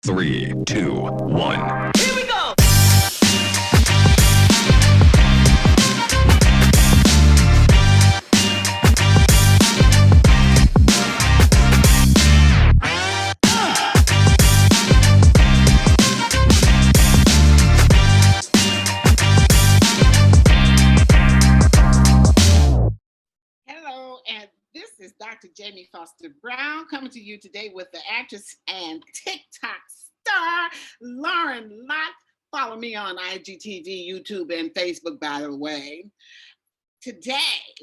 Three, two, one. Here we go. Hello, and this is Dr. Jamie Foster Brown coming to you today with the actress and TikTok star, Lauren Lott. Follow me on IGTV, YouTube, and Facebook, by the way. Today,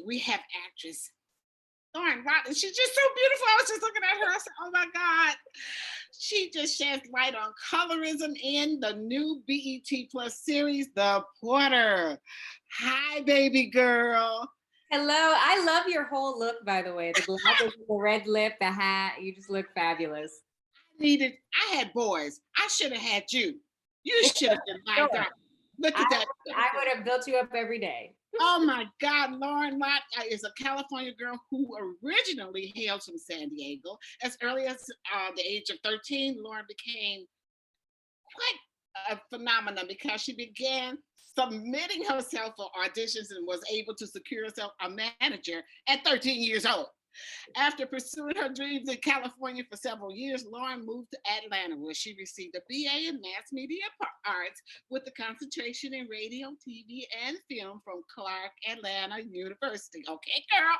we have actress Lauren Lott, and she's just so beautiful. I was just looking at her. I said, oh my God. She just sheds light on colorism in the new BET Plus series, The Porter. Hi, baby girl. Hello. I love your whole look, by the way. The glasses, the red lip, the hat. You just look fabulous. I had boys. I should have had you. You should have been lined up. Look at that. I would have built you up every day. Oh my God, Lauren Lott is a California girl who originally hails from San Diego. As early as the age of 13, Lauren became quite a phenomenon because she began submitting herself for auditions and was able to secure herself a manager at 13 years old. After pursuing her dreams in California for several years, Lauren moved to Atlanta, where she received a BA in Mass Media Arts with a concentration in radio, TV, and film from Clark Atlanta University. Okay, girl.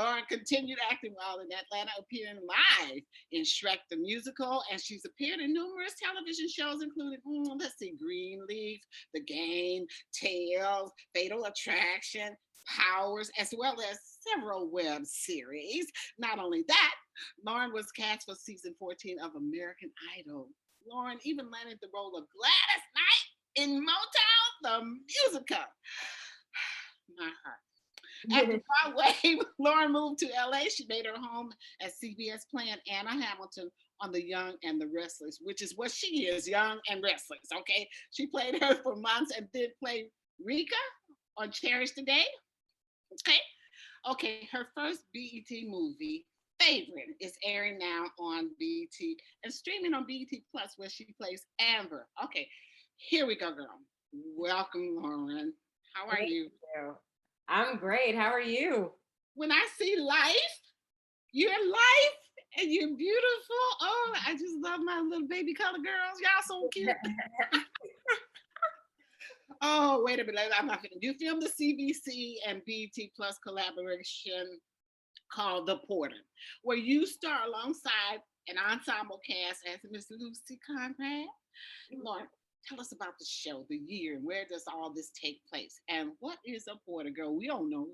Lauren continued acting while in Atlanta, appearing live in Shrek the Musical, and she's appeared in numerous television shows, including, Greenleaf, The Game, Tales, Fatal Attraction, Powers, as well as several web series. Not only that, Lauren was cast for season 14 of American Idol. Lauren even landed the role of Gladys Knight in Motown, the musical. My heart. After Broadway, Lauren moved to LA. She made her home at CBS playing Anna Hamilton on The Young and the Restless, which is what she is, young and restless, okay? She played her for months and did play Rika on Cherish the Day. Okay, her first BET movie, Favorite, is airing now on BET and streaming on BET Plus, where she plays Amber. Okay, here we go, girl. Welcome, Lauren. How are Thank you? you. I'm great. How are you? When I see life, you're life and you're beautiful. Oh, I just love my little baby color girls. Y'all so cute. Oh, wait a minute. I'm not finished. You filmed the CBC and BET Plus collaboration called The Porter, where you star alongside an ensemble cast as Miss Lucy Conrad. Lauren, tell us about the show, the year, and where does all this take place? And what is a porter, girl? We don't know.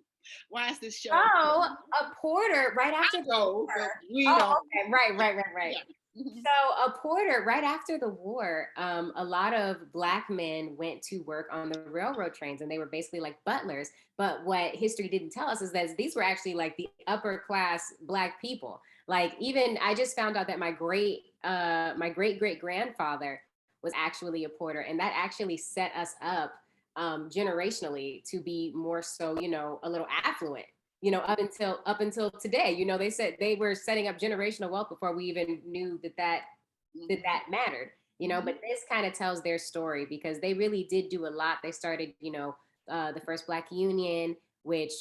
Why is this show? Oh, a porter right after I know, but we Oh, don't. okay. Right. Yeah. Mhm. So a porter right after the war, a lot of Black men went to work on the railroad trains, and they were basically like butlers. But what history didn't tell us is that these were actually like the upper class Black people. Like, even I just found out that my great great grandfather was actually a porter, and that actually set us up generationally to be more so, a little affluent, up until today. They said they were setting up generational wealth before we even knew that mattered. But this kind of tells their story, because they really did do a lot. They started, the first Black union, which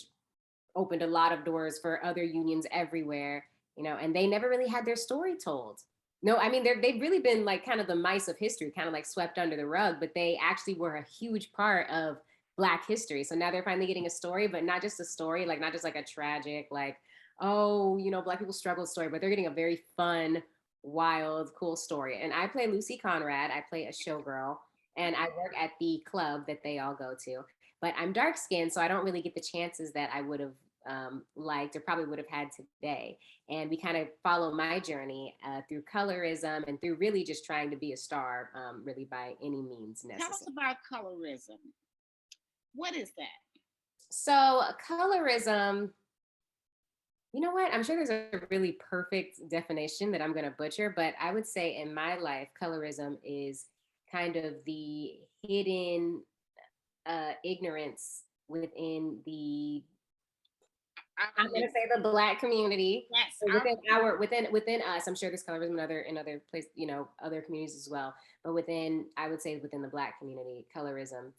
opened a lot of doors for other unions everywhere. And they never really had their story told. No, I mean, they've really been like kind of the mice of history, kind of like swept under the rug, but they actually were a huge part of Black history. So now they're finally getting a story, but not just a story, like not just like a tragic, like, oh, Black people struggle story, but they're getting a very fun, wild, cool story. And I play Lucy Conrad. I play a showgirl, and I work at the club that they all go to. But I'm dark skinned, so I don't really get the chances that I would have liked or probably would have had today. And we kind of follow my journey through colorism and through really just trying to be a star, really by any means necessary. Tell us about colorism. What is that? So, colorism, you know what? I'm sure there's a really perfect definition that I'm going to butcher, but I would say in my life, colorism is kind of the hidden ignorance within the I'm gonna say the Black community. Yes, So within our within us, I'm sure there's colorism in other place, other communities as well. But within, I would say within the Black community, colorism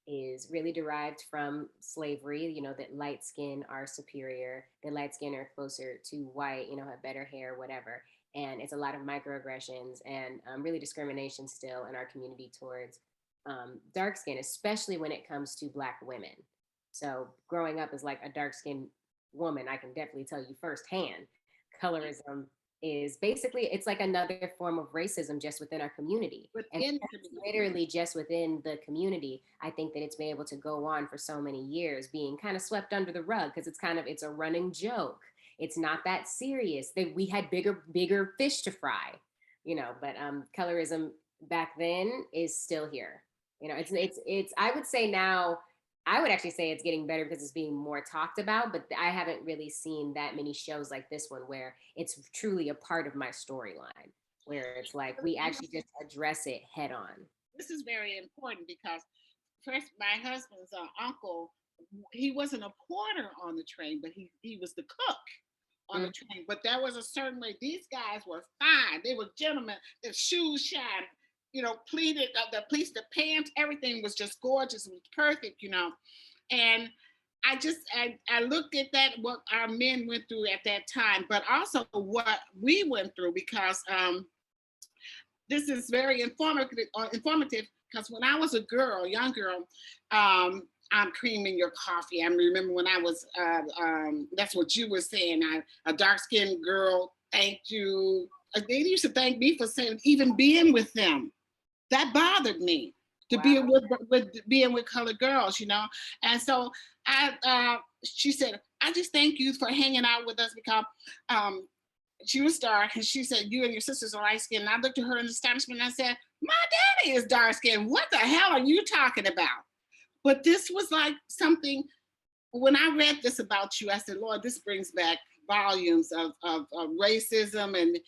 is really derived from slavery. That light skin are superior, that light skin are closer to white. Have better hair, whatever. And it's a lot of microaggressions and really discrimination still in our community towards dark skin, especially when it comes to Black women. So growing up as like a dark skinned woman, I can definitely tell you firsthand, colorism is basically, it's like another form of racism just within our community. And within the community. literally just within the community, I think that it's been able to go on for so many years, being kind of swept under the rug because it's a running joke. It's not that serious. That we had bigger fish to fry, but colorism back then is still here. It's I would say now, I would actually say it's getting better because it's being more talked about, but I haven't really seen that many shows like this one where it's truly a part of my storyline, where it's like we actually just address it head on. This is very important because first, my husband's uncle, he wasn't a porter on the train, but he was the cook on the train. But there was a certain way. These guys were fine. They were gentlemen. Their shoes shined, pleated, the pants, everything was just gorgeous. It was perfect, And I looked at that, what our men went through at that time, but also what we went through because this is very informative because when I was a girl, young girl, I'm creaming your coffee. I remember when I was, that's what you were saying, a dark-skinned girl, thank you. They used to thank me for saying, even being with them. That bothered me to be with being with colored girls, And so she said, I just thank you for hanging out with us because she was dark, and she said, you and your sisters are light skinned. And I looked at her in astonishment and I said, my daddy is dark skinned. What the hell are you talking about? But this was like something, when I read this about you, I said, Lord, this brings back volumes of racism and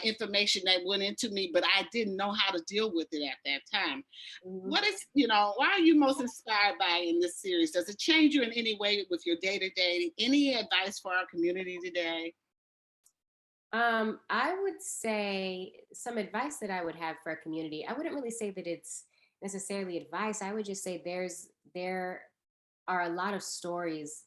information that went into me, but I didn't know how to deal with it at that time. What is, why are you most inspired by in this series? Does it change you in any way with your day-to-day? Any advice for our community today? I would say some advice that I would have for a community. I wouldn't really say that it's necessarily advice. I would just say there are a lot of stories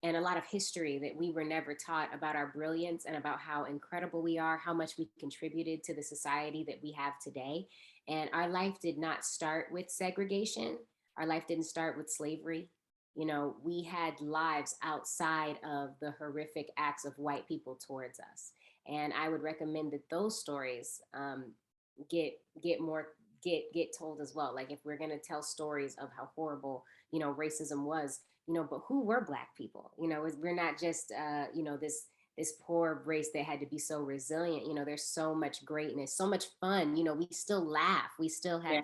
and a lot of history that we were never taught about our brilliance and about how incredible we are, how much we contributed to the society that we have today. And our life did not start with segregation. Our life didn't start with slavery. We had lives outside of the horrific acts of white people towards us. And I would recommend that those stories get told as well. Like if we're gonna tell stories of how horrible racism was, but who were Black people? We're not just this poor race that had to be so resilient. There's so much greatness, so much fun. We still laugh. We still had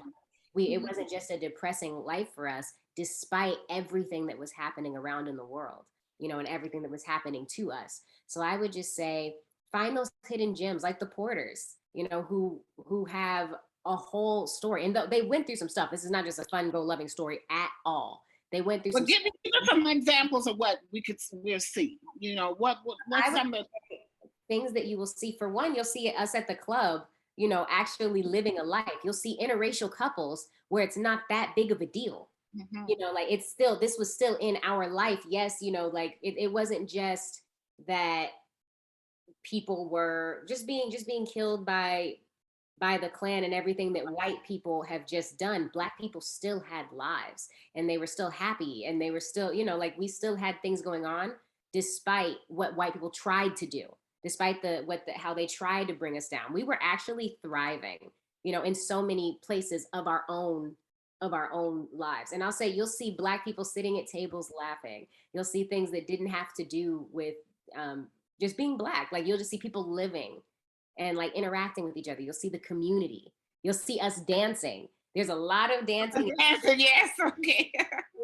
it wasn't just a depressing life for us, despite everything that was happening around in the world, and everything that was happening to us. So I would just say find those hidden gems like the Porters, who have a whole story. And they went through some stuff. This is not just a fun, go loving story at all. They went through give me some examples of what we'll see. What some of things that you will see. For one, you'll see us at the club, actually living a life. You'll see interracial couples where it's not that big of a deal. Like this was still in our life. Yes, like it wasn't just that people were just being killed by the Klan and everything that white people have just done. Black people still had lives and they were still happy and they were still, like we still had things going on despite what white people tried to do, despite how they tried to bring us down. We were actually thriving, in so many places of our own lives. And I'll say you'll see Black people sitting at tables laughing. You'll see things that didn't have to do with just being Black. Like you'll just see people living and like interacting with each other. You'll see the community. You'll see us dancing. There's a lot of dancing. Yes, okay.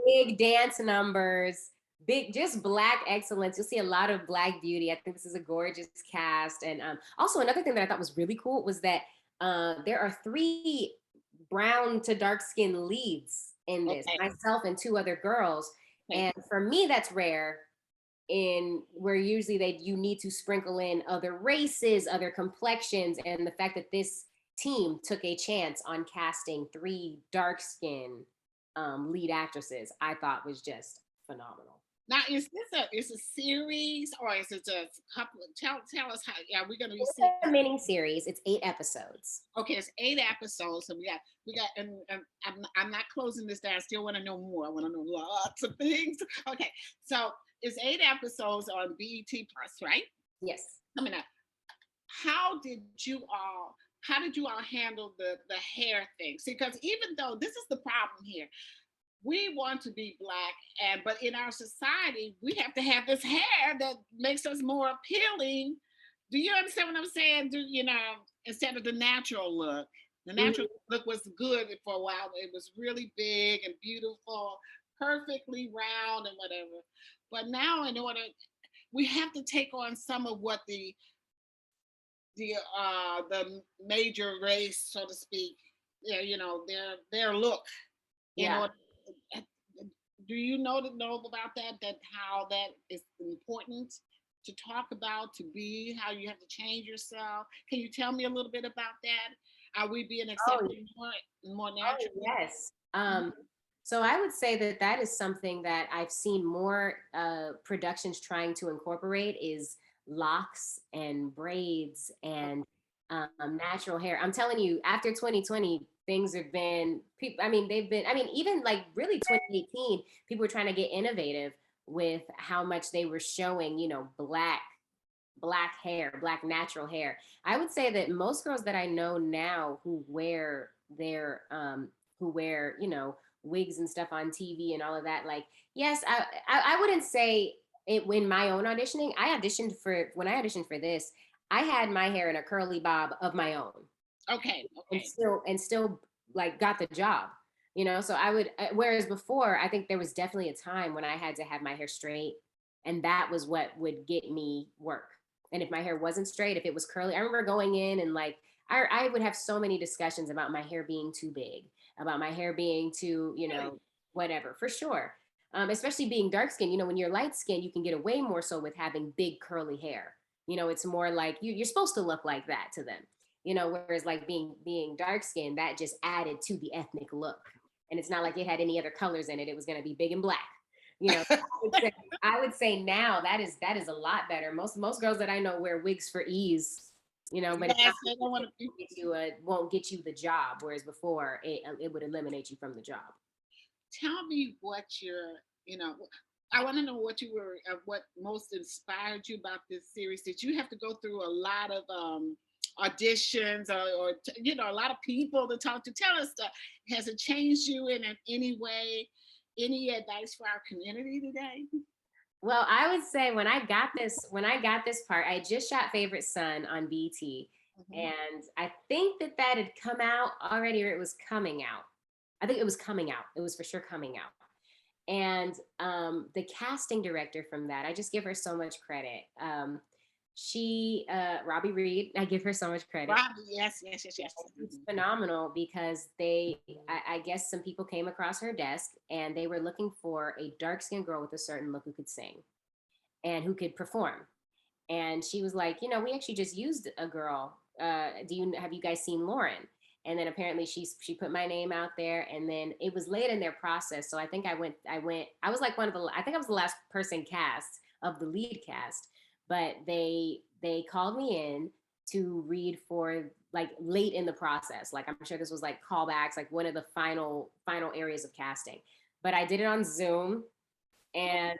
Big dance numbers, just Black excellence. You'll see a lot of Black beauty. I think this is a gorgeous cast. And also another thing that I thought was really cool was that there are 3 brown to dark skin leads in this, myself and 2 other girls. And for me, that's rare in where usually you need to sprinkle in other races, other complexions, and the fact that this team took a chance on casting three dark skinned lead actresses, I thought was just phenomenal. Now, is a series or is it just a couple? Tell us how. Yeah, we're gonna be It's seeing. a mini series. It's 8 episodes. Okay, it's 8 episodes, so we got, and I'm not closing this down. I still want to know more. I want to know lots of things. Okay, so it's 8 episodes on BET Plus, right? Yes. Coming up. How did you all? How did you all handle the hair thing? See, because even though this is the problem here, we want to be black, and but in our society we have to have this hair that makes us more appealing. Do you understand what I'm saying? Do you know, instead of the natural look, the natural Mhm. look was good for a while. It was really big and beautiful, perfectly round and whatever. But now, in order, we have to take on some of what the major race, so to speak, you know, their look in Yeah. order. Do you know about that? That how that is important to talk about, to be how you have to change yourself. Can you tell me a little bit about that? Are we being Oh, accepted more oh naturally? yes. Mhm. So I would say that that is something that I've seen more productions trying to incorporate is locks and braids and natural hair. I'm telling you, after 2020, things have been people. I mean, they've been. I mean, even like really 2018, people were trying to get innovative with how much they were showing. You know, black hair, black natural hair. I would say that most girls that I know now who wear, you know, wigs and stuff on TV and all of that, like, yes, I wouldn't say it in my own auditioning. When I auditioned for this, I had my hair in a curly bob of my own Okay, and okay. still like got the job. You know, so I would whereas before I think there was definitely a time when I had to have my hair straight and that was what would get me work. And if my hair wasn't straight, if it was curly, I remember going in and like I would have so many discussions about my hair being too big, about my hair being too, you Really? know, whatever, for sure. Especially being dark skinned, you know, when you're light skinned, you can get away more so with having big curly hair. You know, it's more like you're supposed to look like that to them. You know, whereas like being dark skinned, that just added to the ethnic look. And it's not like it had any other colors in it. It was going to be big and black. You know, I would say now that is a lot better. Most girls that I know wear wigs for ease, you know, but it's not Yes, they don't want to. won't get you the job. Whereas before it would eliminate you from the job. Tell me what your, you know, I want to know what you were, what most inspired you about this series. Did you have to go through a lot of auditions or you know, a lot of people to talk to? Tell us, has it changed you in any way? Any advice for our community today? Well, I would say when I got this part, I just shot Favorite Son on BT, Mhm. and I think that that had come out already, or it was coming out. I think it was coming out. It was for sure coming out. And the casting director from that, I just give her so much credit. Robbie Reed, I give her so much credit. Robbie, yes, yes, yes, yes. It's Mhm. phenomenal because I guess some people came across her desk and they were looking for a dark skinned girl with a certain look who could sing and who could perform. And she was like, you know, we actually just used a girl. Have you guys seen Lauren? And then apparently she put my name out there, and then it was late in their process. So I think I was like I think I was the last person cast of the lead cast, but they called me in to read for like late in the process. Like I'm sure this was like callbacks, like one of the final areas of casting. But I did it on Zoom, and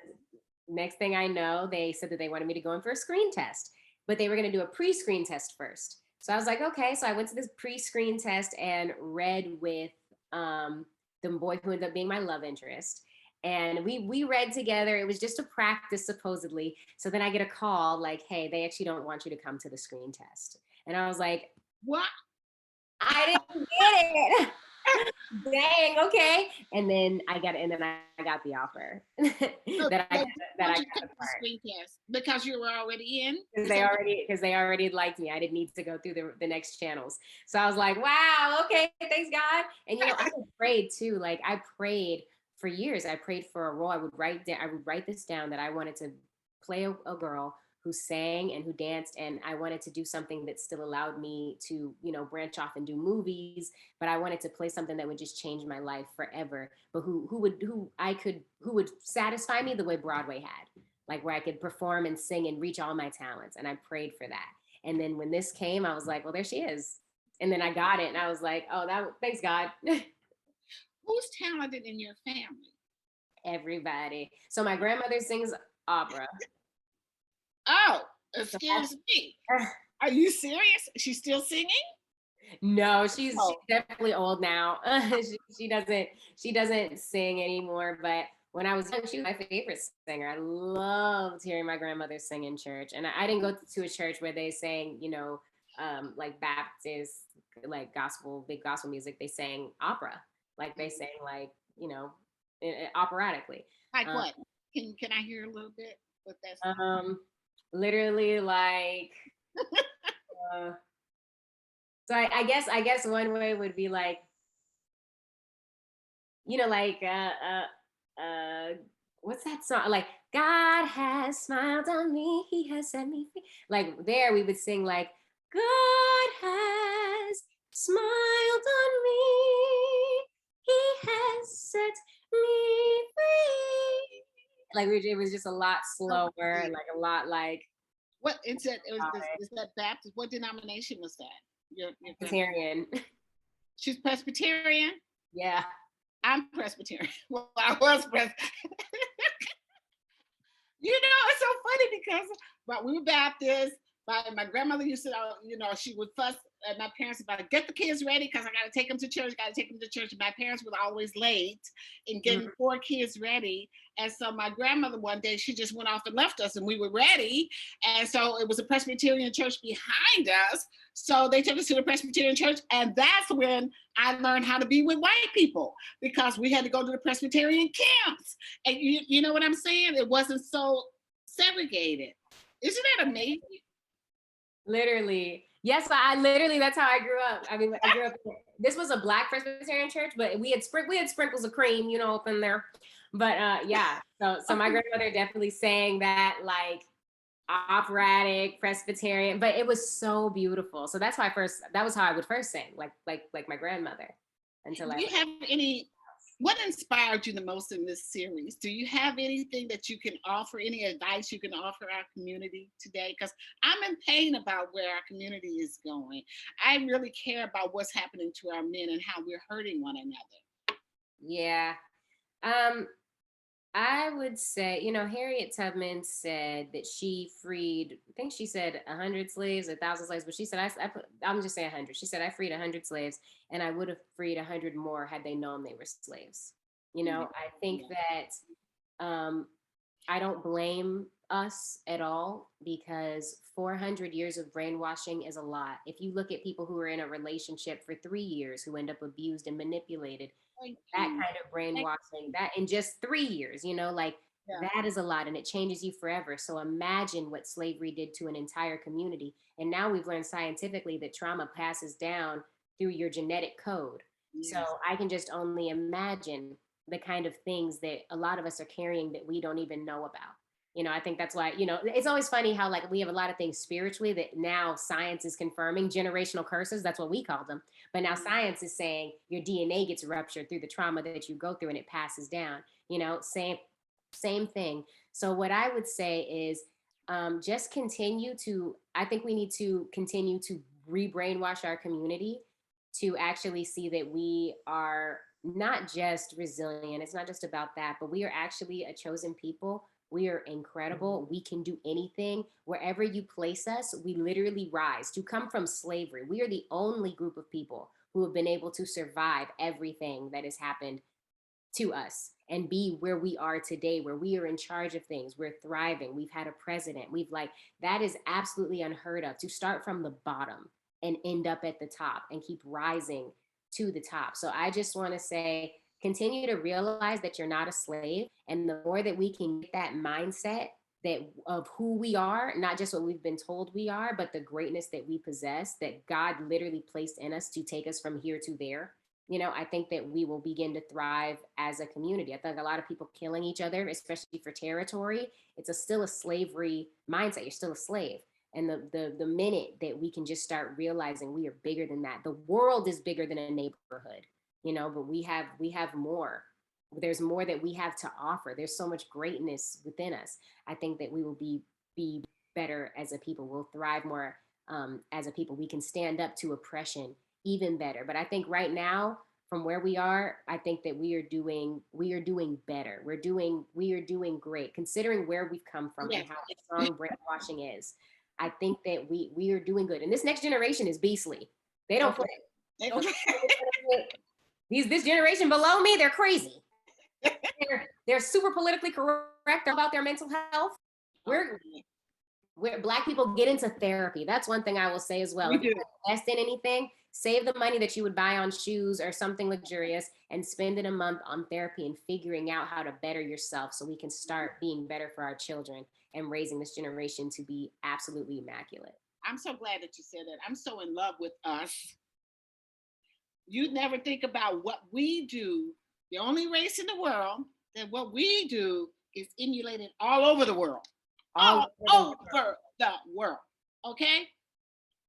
next thing I know, they said that they wanted me to go in for a screen test, but they were going to do a pre-screen test first. So I was like, okay. So I went to this pre-screen test and read with um, the boy who ended up being my love interest. And we read together. It was just a practice, supposedly. So then I get a call like, hey, they actually don't want you to come to the screen test. And I was like, What? I didn't get it. Dang, okay. And then I got the offer So that I they got didn't that I want you got to come the to the part screen test because you were already in. Is that what? because they already liked me. I didn't need to go through the next channels. So I was like, wow, okay, thanks God. And you know, I prayed too. Like I prayed for years. I prayed for a role. I would write this down that I wanted to play a girl who sang and who danced, and I wanted to do something that still allowed me to, branch off and do movies, but I wanted to play something that would just change my life forever, but who would satisfy me the way Broadway had, like where I could perform and sing and reach all my talents. And I prayed for that. And then when this came, I was like, well, there she is. And then I got it, and I was like, oh, thanks God. Who's talented in your family? Everybody. So my grandmother sings opera. Oh, So excuse me. Are you serious? She's still singing? no, she's Oh, definitely old now. She doesn't sing anymore. But when I was young, she was my favorite singer. I loved hearing my grandmother sing in church. And I didn't go to a church where they sang, like Baptist, like gospel, big gospel music. They sang opera, like they sang like, operatically. like Um, what? Can I hear a little bit with that song? um, literally like. Uh, so I guess one way would be like, like what's that song? Like, God has smiled on me, He has set me free. Like there, we would sing like, God has smiled on me, He has set me free. Like it was just a lot slower, like a lot like What is that? Is that Baptist? What denomination was that? Your grandma? Presbyterian. She's Presbyterian. Yeah. I'm Presbyterian. Well, I was Presbyterian. It's so funny because but we were Baptist. My grandmother used to, she would fuss at my parents about get the kids ready because I got to take them to church. Got to take them to church. And my parents were always late in getting 4 kids ready. And so my grandmother one day she just went off and left us, and we were ready. And so it was a Presbyterian church behind us. So they took us to the Presbyterian church, and that's when I learned how to be with white people because we had to go to the Presbyterian camps. And you know what I'm saying? It wasn't so segregated. Isn't that amazing? Literally. Yes, I literally that's how I grew up. I mean, I grew up this was a black Presbyterian church, but we had sprinkles of cream, up in there. But yeah. So my grandmother definitely sang that like operatic Presbyterian, but it was so beautiful. So that's why that was how I would first sing, like my grandmother. Until Do I you have any what inspired you the most in this series? Do you have anything that you can offer, any advice you can offer our community today? Because I'm in pain about where our community is going. I really care about what's happening to our men and how we're hurting one another. Yeah. I would say, Harriet Tubman said that she freed, I think she said 100 slaves, 1,000 slaves, but she said, I'm just saying 100. She said, I freed 100 slaves and I would have freed 100 more had they known they were slaves. I think that I don't blame us at all because 400 years of brainwashing is a lot. If you look at people who are in a relationship for 3 years who end up abused and manipulated, that kind of brainwashing, that in just 3 years, like Yeah. that is a lot and it changes you forever. So imagine what slavery did to an entire community. And now we've learned scientifically that trauma passes down through your genetic code. Yes. So I can just only imagine the kind of things that a lot of us are carrying that we don't even know about. I think that's why, it's always funny how like we have a lot of things spiritually that now science is confirming generational curses. That's what we call them. But now science is saying your DNA gets ruptured through the trauma that you go through and it passes down, same thing. So what I would say is just I think we need to continue to re-brainwash our community to actually see that we are not just resilient. It's not just about that, but we are actually a chosen people. We are incredible. We can do anything. Wherever you place us, we literally rise. To come from slavery, we are the only group of people who have been able to survive everything that has happened to us and be where we are today, where we are in charge of things. We're thriving. We've had a president. That is absolutely unheard of, to start from the bottom and end up at the top and keep rising to the top. So I just want to say, continue to realize that you're not a slave. And the more that we can get that mindset that of who we are, not just what we've been told we are, but the greatness that we possess, that God literally placed in us to take us from here to there, I think that we will begin to thrive as a community. I think a lot of people killing each other, especially for territory, still a slavery mindset. You're still a slave. And the minute that we can just start realizing we are bigger than that, the world is bigger than a neighborhood, but we have more. There's more that we have to offer. There's so much greatness within us. I think that we will be better as a people. We'll thrive more as a people. We can stand up to oppression even better. But I think right now, from where we are, I think that we are doing better. We are doing great, considering where we've come from and how strong brainwashing is. I think that we are doing good. And this next generation is beastly. They don't play. They don't. This generation below me, they're crazy. They're super politically correct about their mental health. We're Black people, get into therapy. That's one thing I will say as well. If you invest in anything, save the money that you would buy on shoes or something luxurious and spend it a month on therapy and figuring out how to better yourself so we can start being better for our children and raising this generation to be absolutely immaculate. I'm so glad that you said that. I'm so in love with us. You never think about what we do, the only race in the world, that what we do is emulated all over the world. All over the world. Okay?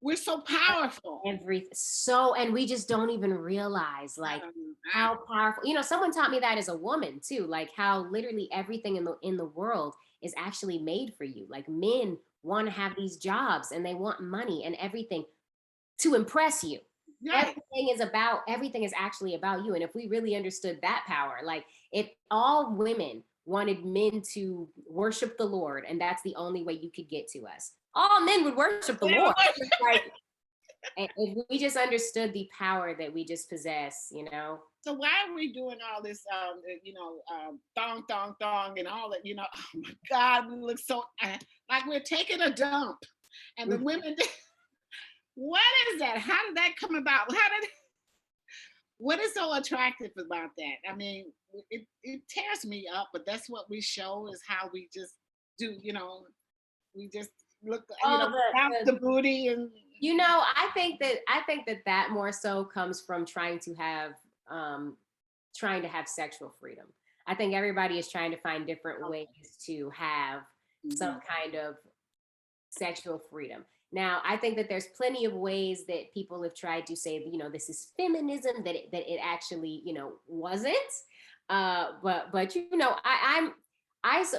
We're so powerful. And we just don't even realize how powerful. Someone taught me that as a woman too, like how literally everything in the world is actually made for you. Like men want to have these jobs and they want money and everything to impress you. Right. Everything is actually about you. And if we really understood that power, like if all women wanted men to worship the Lord, and that's the only way you could get to us, all men would worship the Lord. And if we just understood the power that we just possess, So why are we doing all this, thong, and all that, oh my God, we look so, like we're taking a dump. And the women, what is that? How did that come about? What is so attractive about that? I mean, it tears me up, but that's what we show is how we just do, we just look, the booty and. I think that more so comes from trying to have sexual freedom. I think everybody is trying to find different ways to have some kind of sexual freedom. Now, I think that there's plenty of ways that people have tried to say, this is feminism, that it actually, wasn't. But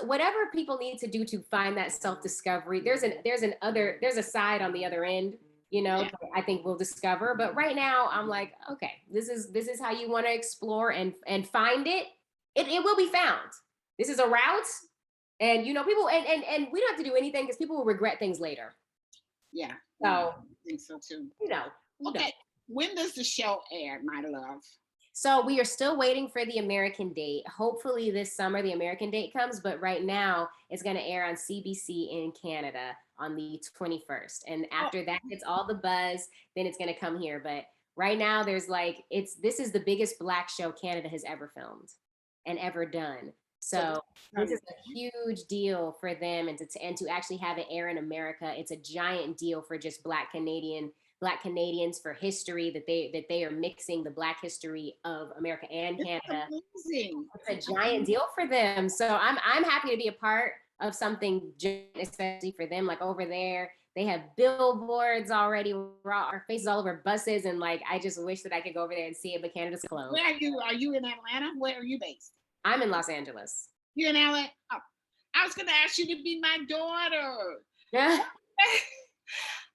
whatever people need to do to find that self-discovery, there's a side on the other end, I think we'll discover. But right now, I'm like, okay, this is how you want to explore and find it. It will be found. This is a route, and people and we don't have to do anything because people will regret things later. Yeah. So I think so too. Okay. When does the show air, my love? So we are still waiting for the American date. Hopefully this summer the American date comes, but right now it's going to air on CBC in Canada on the 21st. And after that, it's all the buzz, then it's going to come here. But right now this is the biggest Black show Canada has ever filmed and ever done. So this is a huge deal for them, and to actually have it air in America. It's a giant deal for just Black Canadians for history, that they are mixing the Black history of America and Canada. It's a giant deal for them. So I'm happy to be a part of something, especially for them. Like over there, they have billboards already, our faces all over buses, and I just wish that I could go over there and see it, but Canada's closed. Where are you? Are you in Atlanta? Where are you based? I'm in Los Angeles. You're in LA? Oh, I was going to ask you to be my daughter. Yeah.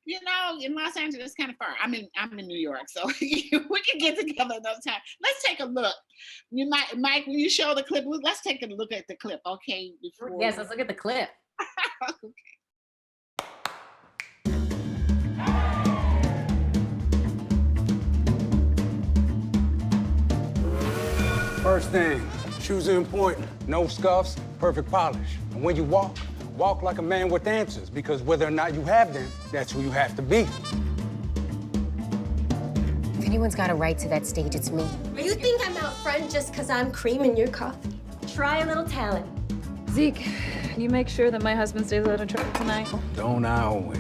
In Los Angeles, it's kind of far. I'm in New York, so we can get together another time. Let's take a look. Mike, when you show the clip, let's take a look at the clip, okay? Yes, let's look at the clip. First thing, shoes are important. No scuffs, perfect polish. And when you walk like a man with answers, because whether or not you have them, that's who you have to be. If anyone's got a right to that stage, it's me. You think I'm out front just because I'm creaming your coffee? Try a little talent. Zeke, you make sure that my husband stays out of trouble tonight. Don't I always?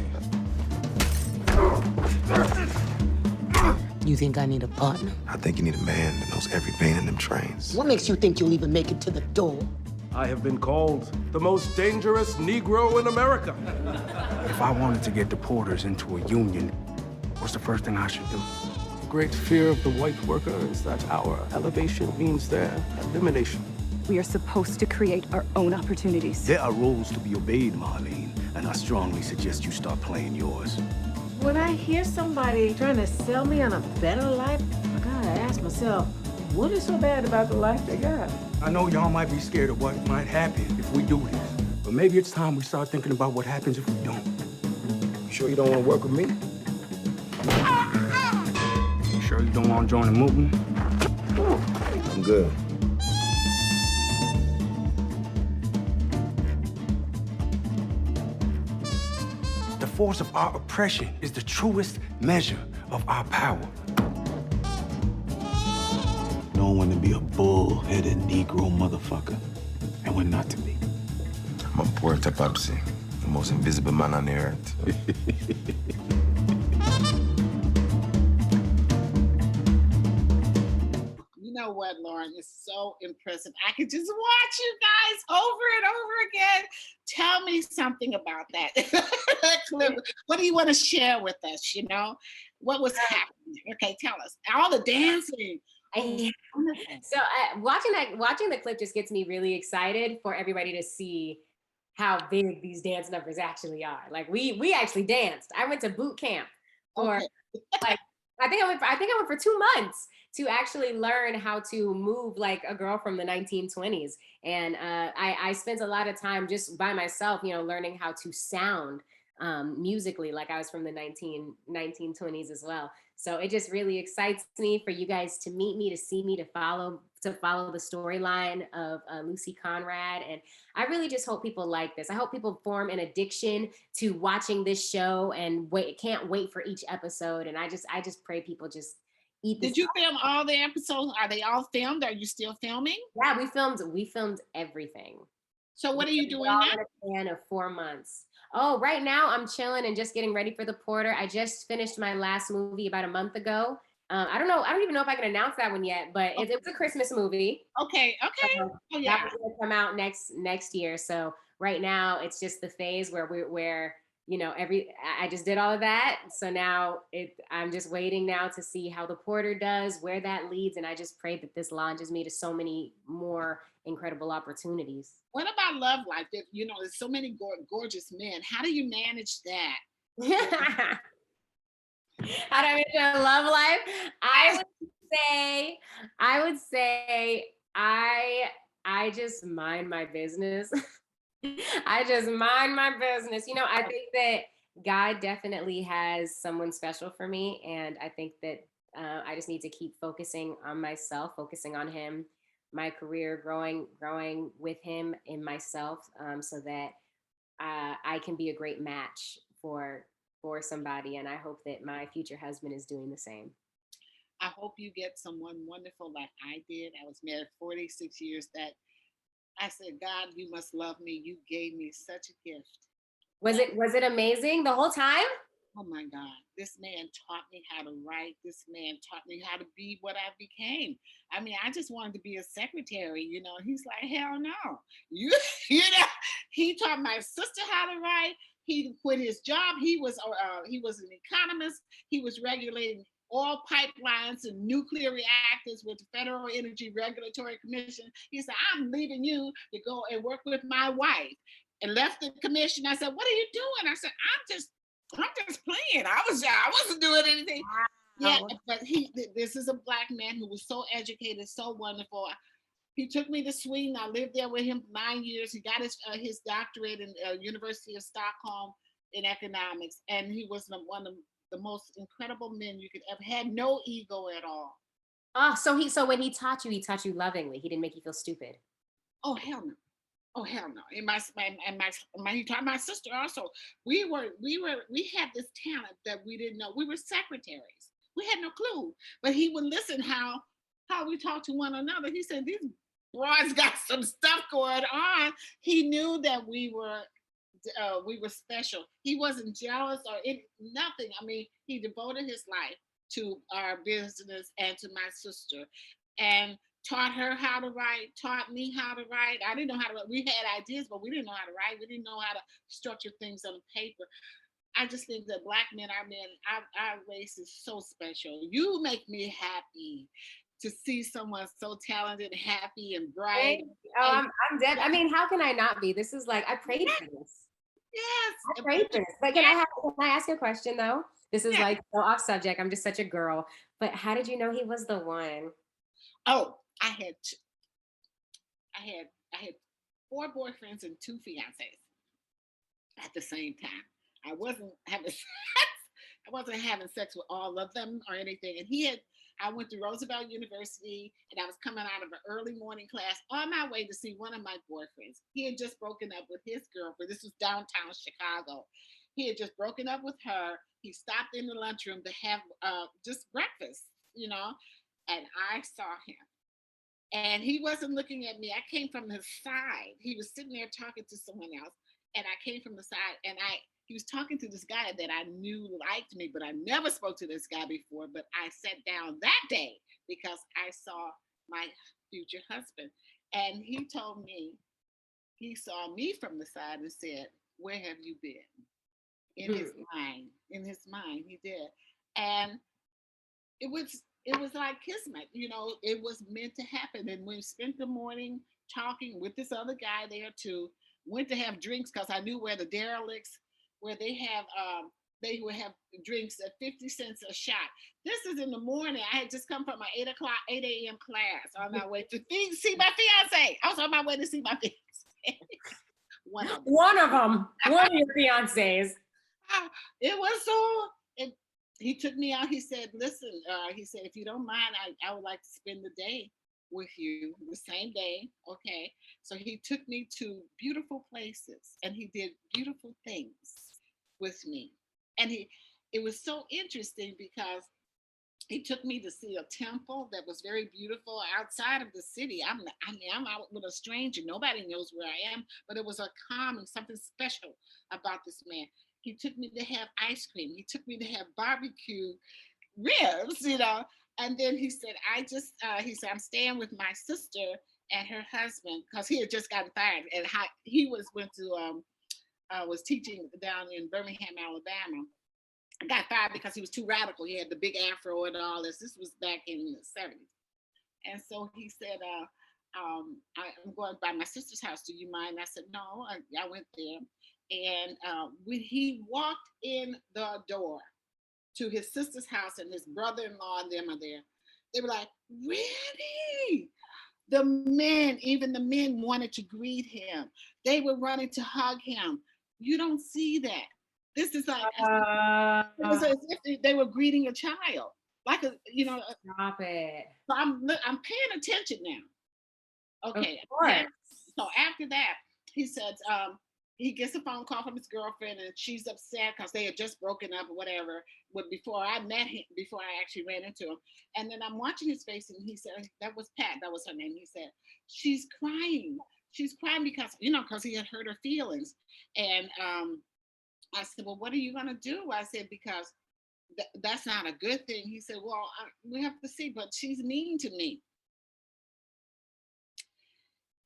You think I need a partner? I think you need a man that knows every vein in them trains. What makes you think you'll even make it to the door? I have been called the most dangerous Negro in America. If I wanted to get the Porters into a union, what's the first thing I should do? The great fear of the white worker is that our elevation means their elimination. We are supposed to create our own opportunities. There are rules to be obeyed, Marlene, and I strongly suggest you start playing yours. When I hear somebody trying to sell me on a better life, I gotta ask myself, what is so bad about the life they got? I know y'all might be scared of what might happen if we do this, but maybe it's time we start thinking about what happens if we don't. You sure you don't want to work with me? You sure you don't want to join the movement? I'm good. The force of our oppression is the truest measure of our power. Knowing when to be a bull-headed Negro motherfucker and when not to be. I'm a Puerto Papsi, the most invisible man on the earth. You know what, Lauren? It's so impressive. I could just watch you guys over and over again. Tell me something about that. That clip. What do you want to share with us? You know, what was happening? Okay, tell us. All the dancing. So watching the clip just gets me really excited for everybody to see how big these dance numbers actually are. Like we actually danced. I went to boot camp for like I think I went for 2 months to actually learn how to move like a girl from the 1920s. And I spent a lot of time just by myself, you know, learning how to sound musically like I was from the 1920s as well. So it just really excites me for you guys to meet me, to see me, to follow the storyline of Lucy Conrad. And I really just hope people like this. I hope people form an addiction to watching this show and can't wait for each episode. And I just pray people just eat this. Did you film all the episodes? Are they all filmed? Are you still filming? Yeah, we filmed everything. So what are you doing now? In a span of 4 months. Oh, right now I'm chilling and just getting ready for The Porter. I just finished my last movie about a month ago. I don't know. I don't even know if I can announce that one yet, but it was a Christmas movie. Okay. Oh yeah. That will come out next year. So right now it's just the phase where you know I just did all of that. So now I'm just waiting now to see how The Porter does, where that leads, and I just pray that this launches me to so many more incredible opportunities. What about love life? You know, there's so many gorgeous men. How do you manage that? How do I manage my love life? I would say I just mind my business. I just mind my business. You know, I think that God definitely has someone special for me, and I think that I just need to keep focusing on myself, focusing on Him, my career, growing with Him in myself, so that I can be a great match for somebody. And I hope that my future husband is doing the same. I hope you get someone wonderful like I did. I was married 46 years. That I said, God, you must love me. You gave me such a gift. Was it amazing the whole time? Oh my God, this man taught me how to write. This man taught me how to be what I became. I mean, I just wanted to be a secretary, you know. He's like, hell no. You know, he taught my sister how to write. He quit his job. He was an economist. He was regulating oil pipelines and nuclear reactors with the Federal Energy Regulatory Commission. He said, I'm leaving you to go and work with my wife, and left the commission. I said, what are you doing? I said, I'm just playing. I wasn't doing anything. Yeah, but this is a Black man who was so educated, so wonderful. He took me to Sweden. I lived there with him 9 years. He got his doctorate in University of Stockholm in economics, and he was one of the most incredible men you could ever. Had no ego at all. Oh, so when he taught you lovingly. He didn't make you feel stupid. Oh hell no. Oh hell no! He taught my sister also. We had this talent that we didn't know. We were secretaries. We had no clue. But he would listen how we talk to one another. He said, these boys got some stuff going on. He knew that we were special. He wasn't jealous or nothing. I mean, he devoted his life to our business and to my sister, and taught her how to write, taught me how to write. I didn't know how to write. We had ideas, but we didn't know how to write. We didn't know how to structure things on paper. I just think that Black men, our race is so special. You make me happy to see someone so talented, happy, and bright. Oh, I'm dead. I mean, how can I not be? This is like, I prayed for this. Yes. I prayed for this. But can I ask you a question though? This is like so off subject. I'm just such a girl. But how did you know he was the one? Oh, I had 4 boyfriends and 2 fiancés at the same time. I wasn't having sex with all of them or anything. And I went to Roosevelt University, and I was coming out of an early morning class on my way to see one of my boyfriends. He had just broken up with his girlfriend. This was downtown Chicago. He had just broken up with her. He stopped in the lunchroom to have just breakfast, and I saw him. And he wasn't looking at me. I came from the side. He was sitting there talking to someone else, and I came from the side, and he was talking to this guy that I knew liked me, but I never spoke to this guy before. But I sat down that day because I saw my future husband. And he told me, he saw me from the side and said, "Where have you been?" In his mind, he did. And it was like kismet, it was meant to happen. And we spent the morning talking with this other guy there too. Went to have drinks because I knew where the derelicts, where they would have drinks at 50 cents a shot. This is in the morning. I had just come from my 8 a.m. class on my way to see my fiance. I was on my way to see my fiance. One of them. One of your fiancés. It was so. He took me out. He said, "Listen," he said, "if you don't mind, I would like to spend the day with you, the same day." Okay. So he took me to beautiful places, and he did beautiful things with me. And it was so interesting because he took me to see a temple that was very beautiful outside of the city. I'm out with a stranger. Nobody knows where I am, but it was a calm and something special about this man. He took me to have ice cream. He took me to have barbecue ribs, And then he said, I'm staying with my sister and her husband, because he had just gotten fired. And he was teaching down in Birmingham, Alabama. I got fired because he was too radical. He had the big afro and all this. This was back in the 70s. And so he said, I'm going by my sister's house. Do you mind? I said, no. I went there. And when he walked in the door to his sister's house, and his brother-in-law and them are there, they were like, "Really?" Even the men wanted to greet him. They were running to hug him. You don't see that. This is like, it was as if they were greeting a child. Like Stop it. So I'm paying attention now. Okay. So after that, he said, he gets a phone call from his girlfriend, and she's upset because they had just broken up or whatever. But before I met him, before I actually ran into him, and then I'm watching his face, and he said, that was Pat, that was her name. He said, she's crying because he had hurt her feelings. And I said, well, what are you gonna do? I said, because that's not a good thing. He said, well, we have to see, but she's mean to me.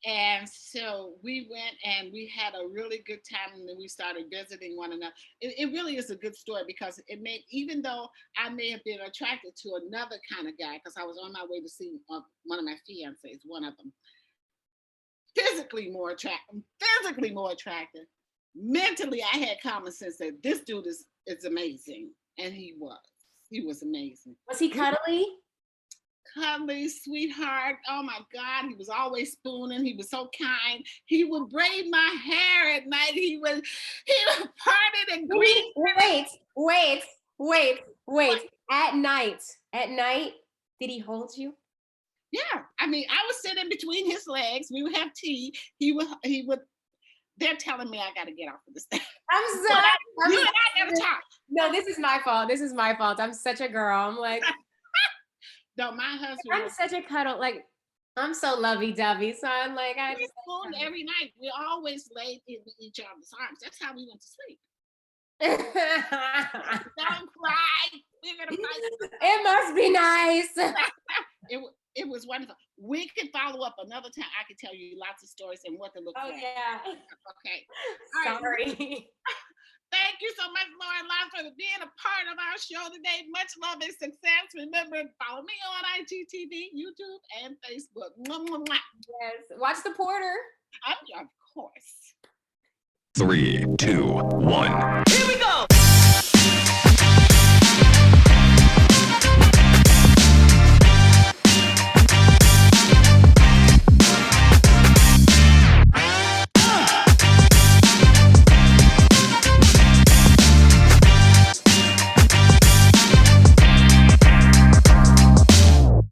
And so we went and we had a really good time, and then we started visiting one another. It really is a good story because it made, even though I may have been attracted to another kind of guy, because I was on my way to see one of my fiancés, one of them, physically more attractive. Mentally, I had common sense that this dude is amazing. And he was amazing. Was he cuddly? Cuddly, sweetheart. Oh my God, he was always spooning. He was so kind. He would braid my hair at night. He would part it and greet. Wait. At night, did he hold you? Yeah, I mean, I was sitting between his legs. We would have tea. He would. They're telling me I got to get off of this thing. I'm sorry. I never talk. No, this is my fault. I'm such a girl. I'm like. No, my husband. I'm such a cuddle. Like, I'm so lovey-dovey. So I'm like, I just. Every night. We always laid in each other's arms. That's how we went to sleep. Don't cry. We're gonna fight. It must be nice. It was wonderful. We can follow up another time. I can tell you lots of stories and what to look for. Yeah. Okay. All right. Sorry. Thank you so much, Lauren Lyle, for being a part of our show today. Much love and success. Remember, follow me on IGTV, YouTube, and Facebook. Mwah, mwah, mwah. Yes. Watch The Porter. Of course. 3, 2, 1. Here we go.